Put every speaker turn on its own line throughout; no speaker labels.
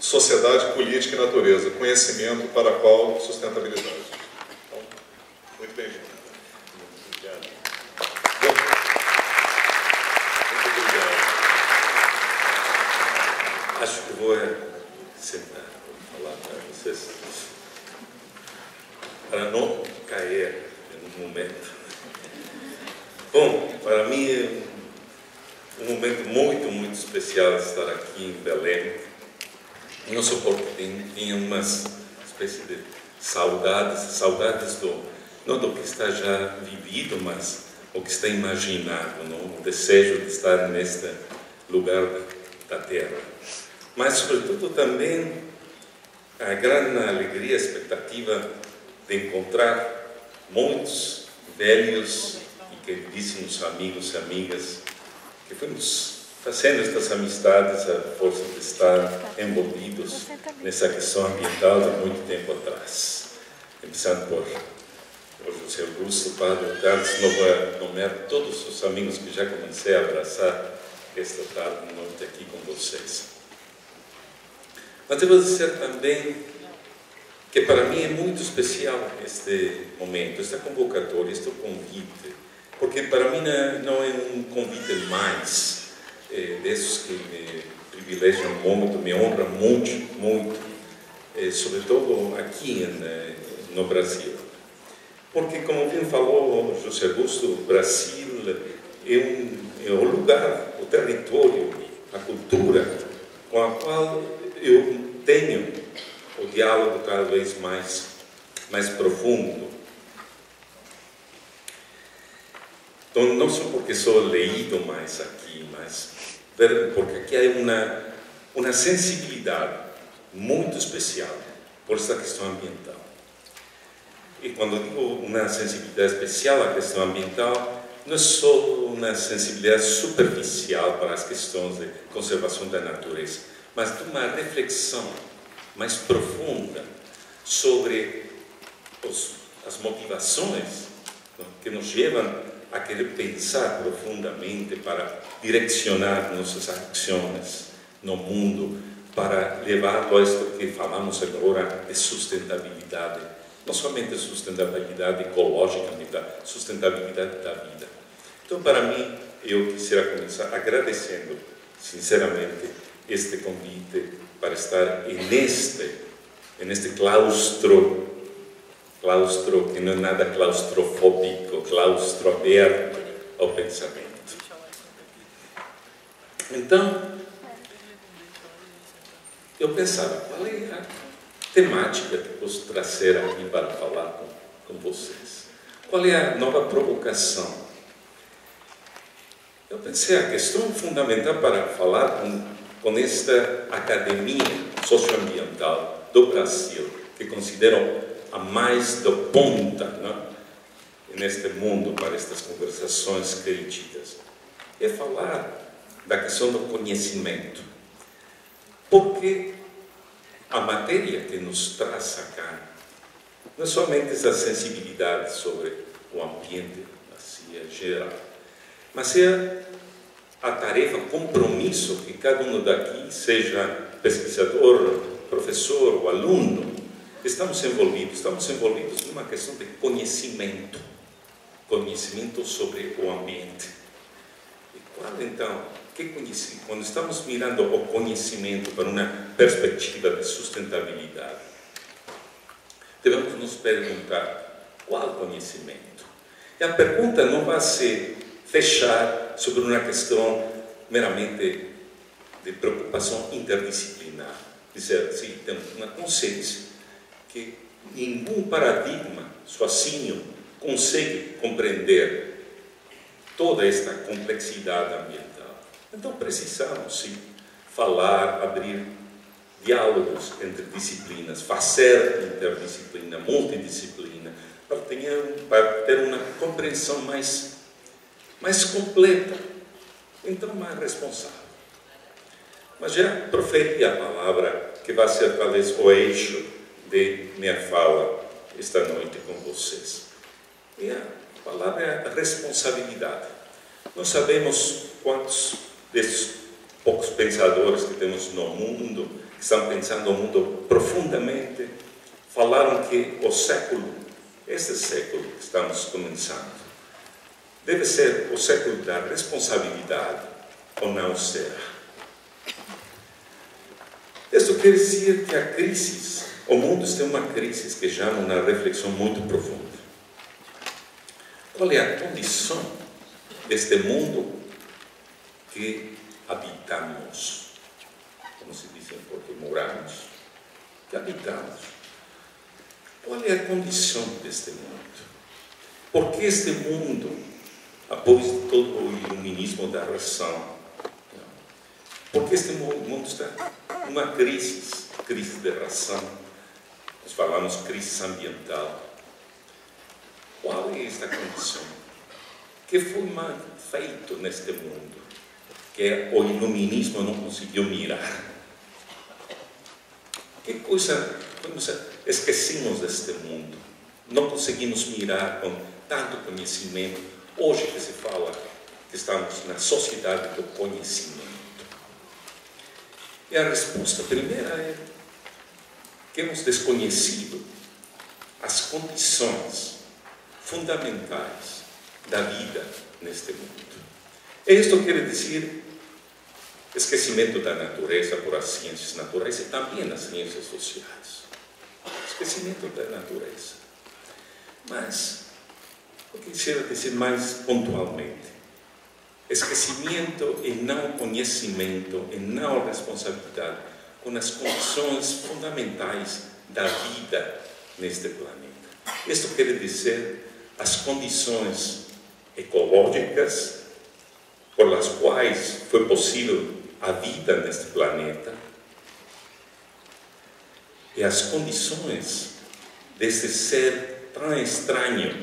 Sociedade, Política e Natureza, conhecimento para a qual sustentabilidade. Então, muito bem-vindo.
Obrigado.
Muito obrigado.
Acho que vou sentar, vou falar para vocês, para não cair em um momento. Bom, para mim é um momento muito especial estar aqui em Belém. Não só porque tinha umas espécie de saudades não do que está já vivido, mas o que está imaginado, não? O desejo de estar neste lugar da Terra. Mas, sobretudo, também a grande alegria, a expectativa de encontrar muitos velhos e queridíssimos amigos e amigas que fomos fazendo estas amizades a força de estar envolvidos nessa questão ambiental de muito tempo atrás. Começando por José Augusto, Padre Carlos, não vou nomear todos os amigos que já comecei a abraçar esta tarde, noite aqui com vocês. Mas devo dizer também que para mim é muito especial este momento, esta convocatória, este convite, porque para mim não é um convite mais desses que me privilegiam muito, me honram muito, sobretudo aqui no Brasil. Porque, como bem falou José Augusto, o Brasil é o lugar, o território, a cultura com a qual eu tenho o diálogo cada vez mais profundo. Então, não só porque sou leído mais aqui, mas porque aqui há uma sensibilidade muito especial por esta questão ambiental. E quando digo uma sensibilidade especial à questão ambiental, não é só uma sensibilidade superficial para as questões de conservação da natureza, mas de uma reflexão mais profunda sobre as motivações que nos levam a querer pensar profundamente para direcionar nossas ações no mundo, para levar a isto que falamos agora de sustentabilidade, não somente sustentabilidade ecológica, mas da sustentabilidade da vida. Então, para mim, eu quisiera começar agradecendo, sinceramente, este convite para estar neste claustro que não é nada claustrofóbico, claustro aberto ao pensamento. Então, eu pensava, qual é a temática que posso trazer aqui para falar com vocês? Qual é a nova provocação? Eu pensei, a questão fundamental para falar com esta academia socioambiental do Brasil, que considero a mais da ponta, não? Neste mundo para estas conversações críticas, é falar da questão do conhecimento. Porque a matéria que nos traz cá não é somente essa sensibilidade sobre o ambiente, assim, em geral, mas é a tarefa, o compromisso que cada um daqui, seja pesquisador, professor ou aluno, estamos envolvidos numa questão de conhecimento sobre o ambiente. E qual então, quando estamos mirando o conhecimento para uma perspectiva de sustentabilidade, devemos nos perguntar qual conhecimento? E a pergunta não vai se fechar sobre uma questão meramente de preocupação interdisciplinar. Dizer assim, temos uma consciência que nenhum paradigma sozinho consegue compreender toda esta complexidade ambiental. Então precisamos, sim, falar, abrir diálogos entre disciplinas, fazer interdisciplina, multidisciplina, para ter uma compreensão mais completa, então mais responsável. Mas já proferi a palavra que vai ser talvez o eixo de minha fala esta noite com vocês. E a palavra é a responsabilidade. Nós sabemos quantos desses poucos pensadores que temos no mundo que estão pensando o mundo profundamente, falaram que o século, este século que estamos começando, deve ser o século da responsabilidade, ou não será? Isso quer dizer que a crise, o mundo tem uma crise que chama uma reflexão muito profunda. Qual é a condição deste mundo que habitamos? Como se diz em português, moramos, que habitamos. Qual é a condição deste mundo? Por que este mundo, após todo o iluminismo da razão, porque este mundo está numa crise de razão, nós falamos crise ambiental. Qual é esta condição? Que foi mal feito neste mundo, que o iluminismo não conseguiu mirar? Que coisa, esquecemos deste mundo, não conseguimos mirar com tanto conhecimento. Hoje que se fala que estamos na sociedade do conhecimento. E a resposta primeira é que hemos desconhecido as condições fundamentais da vida neste mundo. E isto quer dizer esquecimento da natureza por as ciências naturais e também as ciências sociais. Esquecimento da natureza. Mas, eu quisiera dizer mais pontualmente, esquecimento e não conhecimento e não responsabilidade com as condições fundamentais da vida neste planeta. Isto quer dizer as condições ecológicas por as quais foi possível a vida neste planeta e as condições desse ser tão estranho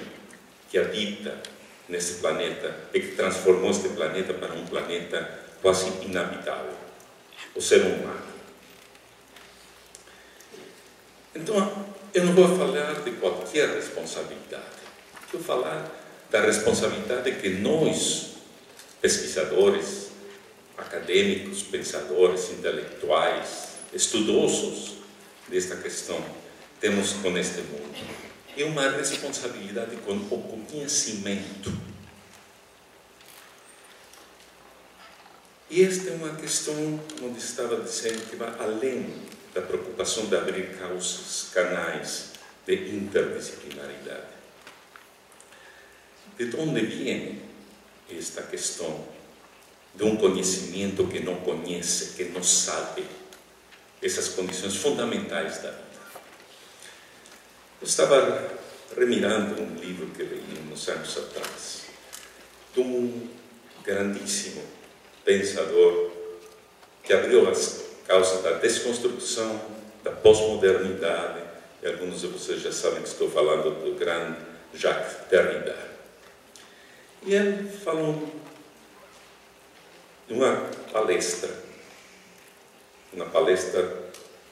que habita nesse planeta e que transformou este planeta para um planeta quase inabitável, o ser humano. Então, eu não vou falar de qualquer responsabilidade. Eu vou falar da responsabilidade que nós, pesquisadores, acadêmicos, pensadores, intelectuais, estudiosos desta questão, temos com este mundo. É uma responsabilidade com o conhecimento. E esta é uma questão, como estava dizendo, que vai além da preocupação de abrir canais de interdisciplinaridade. De onde vem esta questão de um conhecimento que não conhece, que não sabe essas condições fundamentais da vida? Eu estava remirando um livro que li uns anos atrás, de um grandíssimo pensador que abriu as causas da desconstrução, da pós-modernidade, e alguns de vocês já sabem que estou falando do grande Jacques Derrida. E ele falou de uma palestra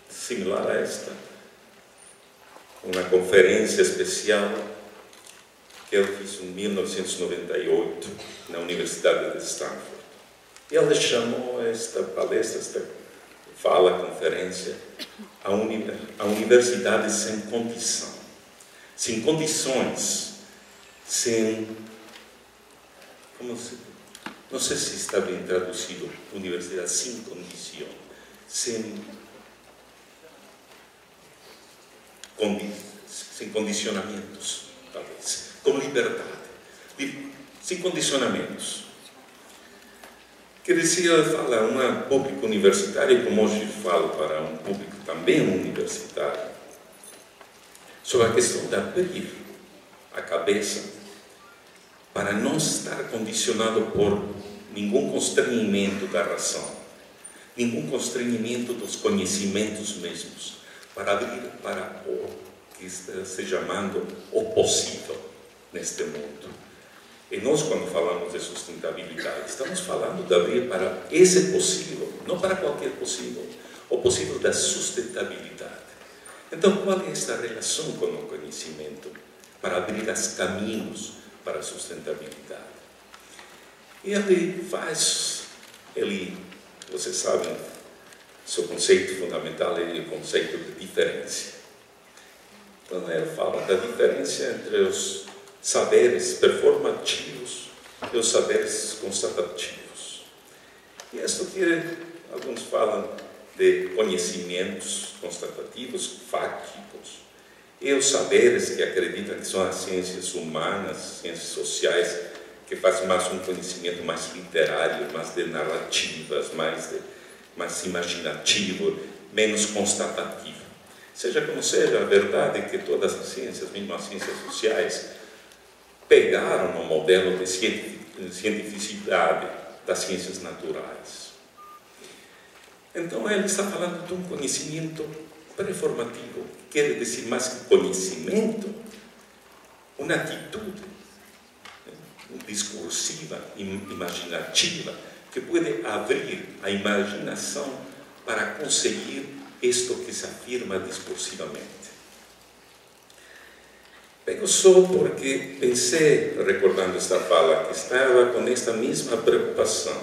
similar a esta, uma conferência especial que ele fez em 1998 na Universidade de Stanford. E ele chamou esta palestra, esta conferência, a Universidade sem condição, sem condições, sem, não sei se está bem traduzido, Universidade sem condição, sem condicionamentos, talvez, com liberdade, sem condicionamentos. Quer dizer, ele fala a um público universitário, como hoje falo para um público também universitário, sobre a questão de abrir a cabeça para não estar condicionado por nenhum constrangimento da razão, nenhum constrangimento dos conhecimentos mesmos, para abrir para o que está se chamando o possível neste mundo. E nós, quando falamos de sustentabilidade, estamos falando de abrir para esse possível, não para qualquer possível, o possível da sustentabilidade. Então, qual é esta relação com o conhecimento para abrir os caminhos para a sustentabilidade? E ele, vocês sabem, Seu conceito fundamental é o conceito de diferença. Então, ele fala da diferença entre os saberes performativos e os saberes constatativos. E isso alguns falam de conhecimentos constatativos, fáticos, e os saberes que acreditam que são as ciências humanas, ciências sociais, que fazem mais um conhecimento mais literário, mais de narrativas, mais imaginativo, menos constatativo. Seja como seja, a verdade é que todas as ciências, mesmo as ciências sociais, pegaram o modelo de cientificidade das ciências naturais. Então, ele está falando de um conhecimento pré-formativo, quer dizer mais que conhecimento, uma atitude discursiva, imaginativa, que pode abrir a imaginação para conseguir isto que se afirma discursivamente. Pego só porque pensei, recordando esta fala, que estava com esta mesma preocupação,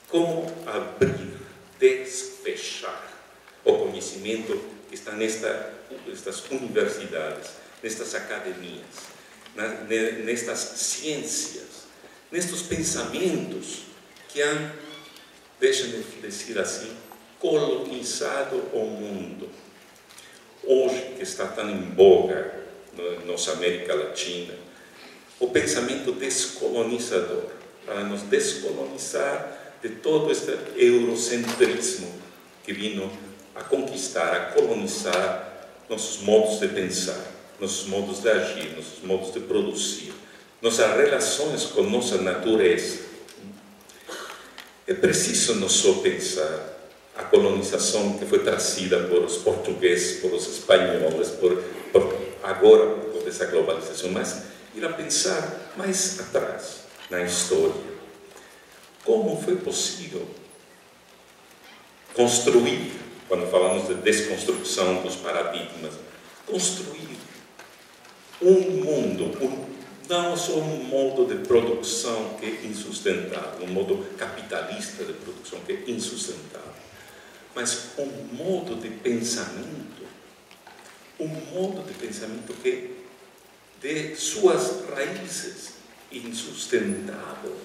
como abrir, desfechar o conhecimento que está nestas universidades, nestas academias, nestas ciências, nestes pensamentos que han, deixem-me dizer assim, colonizado o mundo. Hoje, que está tão em voga na nossa América Latina, o pensamento descolonizador, para nos descolonizar de todo este eurocentrismo que vino a conquistar, a colonizar nossos modos de pensar, nossos modos de agir, nossos modos de produzir, nossas relações com nossa natureza. É preciso não só pensar a colonização que foi trazida por os portugueses, por os espanhóis, agora por toda essa globalização, mas ir a pensar mais atrás na história. Como foi possível construir, quando falamos de desconstrução dos paradigmas, construir um mundo, não só um modo de produção que é insustentável, um modo capitalista de produção que é insustentável, mas um modo de pensamento que de suas raízes insustentável.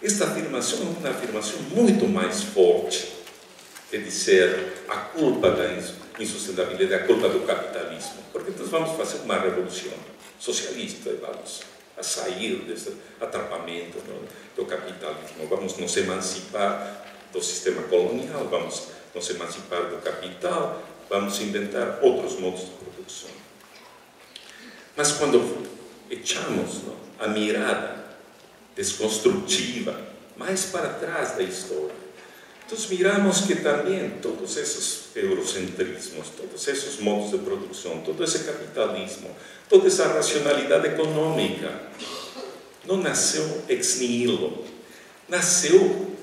Esta afirmação é uma afirmação muito mais forte que dizer a culpa da insustentabilidade, a culpa do capitalismo, porque nós vamos fazer uma revolução socialista e vamos a sair desse atrapamento do capitalismo, vamos nos emancipar do sistema colonial, vamos nos emancipar do capital, vamos inventar outros modos de produção. Mas quando echamos a mirada desconstrutiva mais para trás da história, então miramos que também todos esses eurocentrismos, todos esses modos de produção, todo esse capitalismo, toda essa racionalidade econômica não nasceu ex nihilo, nasceu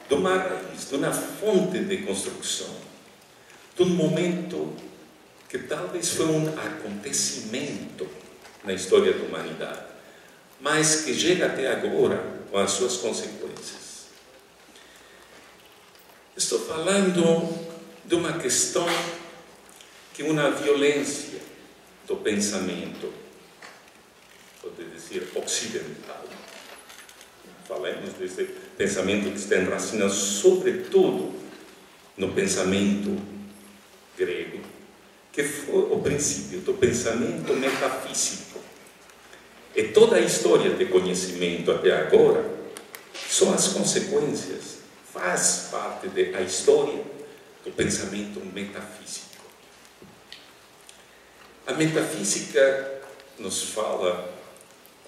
de uma raiz, de uma fonte de construção, de um momento que talvez foi um acontecimento na história da humanidade, mas que chega até agora com as suas consequências. Estou falando de uma questão que é uma violência do pensamento, pode dizer, ocidental. Falamos desse pensamento que está enraizado sobretudo no pensamento grego, que foi o princípio do pensamento metafísico. E toda a história de conhecimento até agora são as consequências, faz parte da história do pensamento metafísico. A metafísica nos fala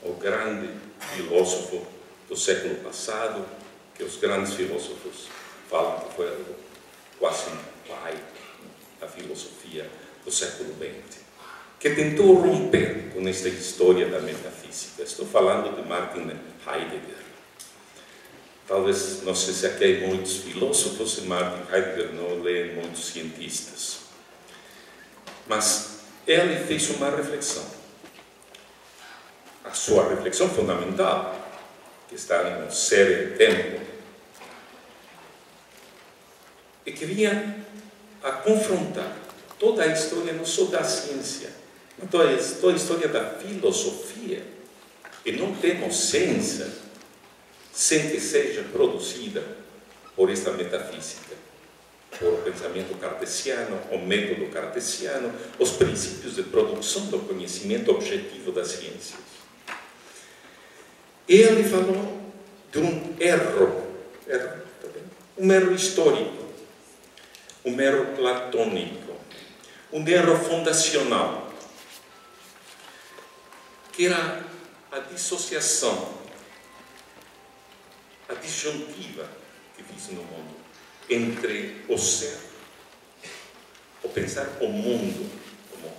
o grande filósofo do século passado, que os grandes filósofos falam que foi quase um pai da filosofia do século XX, que tentou romper com esta história da metafísica. Estou falando de Martin Heidegger. Talvez, não sei se aqui há muitos filósofos e Martin Heidegger não lê muitos cientistas. Mas ele fez uma reflexão. A sua reflexão fundamental, que está no Ser e Tempo, que vinha a confrontar toda a história, não só da ciência, mas toda a história da filosofia. E não temos ciência sem que seja produzida por esta metafísica, por o pensamento cartesiano, o método cartesiano, os princípios de produção do conhecimento objetivo das ciências. Ele falou de um erro histórico, um erro platônico, um erro fundacional, que era a dissociação, a disjuntiva que fiz no mundo entre o ser, o pensar o mundo como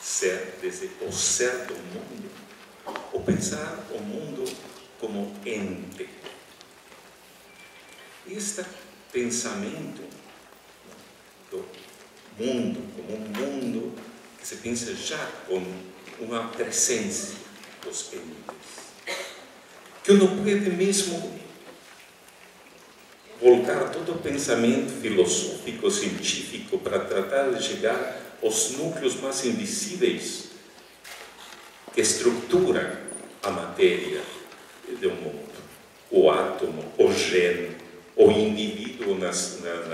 ser, desde o ser do mundo, o pensar o mundo como ente. Este pensamento do mundo como um mundo que se pensa já com uma presença dos entes, que não pode mesmo voltar todo o pensamento filosófico, científico, para tratar de chegar aos núcleos mais invisíveis que estruturam a matéria do mundo, o átomo, o gene, o indivíduo na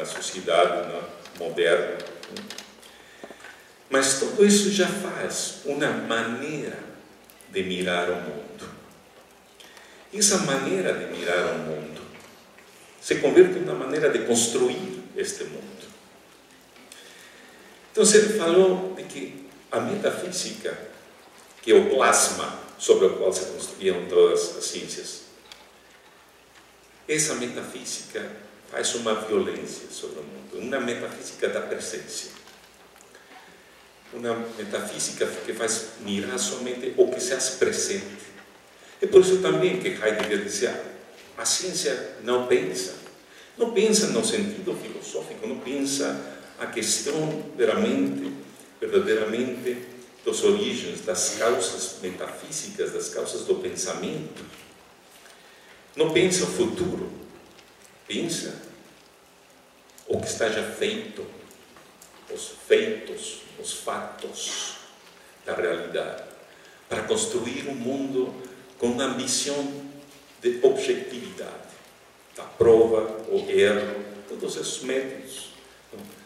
sociedade moderna. Mas tudo isso já faz uma maneira de mirar o mundo. Essa maneira de mirar o mundo se converte em uma maneira de construir este mundo. Então, ele falou de que a metafísica, que é o plasma sobre o qual se construíam todas as ciências, essa metafísica faz uma violência sobre o mundo, uma metafísica da presença, uma metafísica que faz mirar somente o que se faz presente. É por isso também que Heidegger dizia: a ciência não pensa no sentido filosófico, não pensa a questão verdadeiramente das origens, das causas metafísicas, das causas do pensamento. Não pensa o futuro, pensa o que está já feito, os feitos, os fatos da realidade, para construir um mundo com uma ambição de objetividade, da prova, o erro, todos esses métodos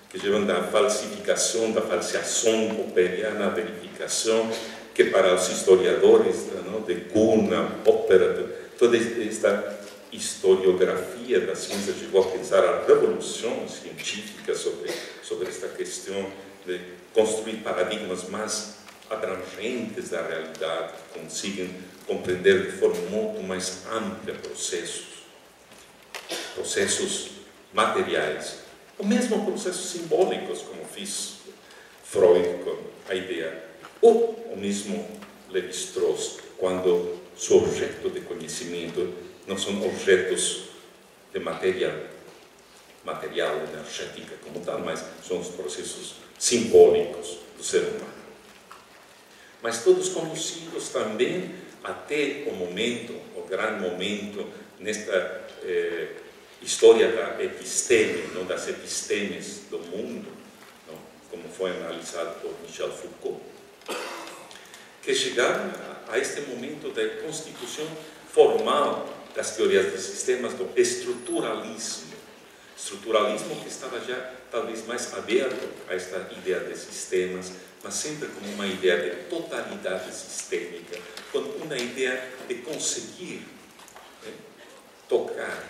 que levam da falsificação, da falseação popperiana, verificação, que para os historiadores de Kuhn, Popper, toda esta historiografia da ciência chegou a pensar a revolução científica sobre esta questão de construir paradigmas mais abrangentes da realidade, que consigam compreender de forma muito mais ampla processos materiais, ou mesmo processos simbólicos, como fez Freud com a ideia, ou o mesmo Lévi-Strauss, quando seu objeto de conhecimento não são objetos de matéria material, energética como tal, mas são os processos simbólicos do ser humano. Mas todos conduzidos também até o momento, o grande momento, nesta história da episteme, não, das epistemes do mundo, não, como foi analisado por Michel Foucault, que chegaram a este momento da constituição formal das teorias dos sistemas, do estruturalismo que estava já talvez mais aberto a esta ideia de sistemas, mas sempre como uma ideia de totalidade sistêmica, com uma ideia de conseguir tocar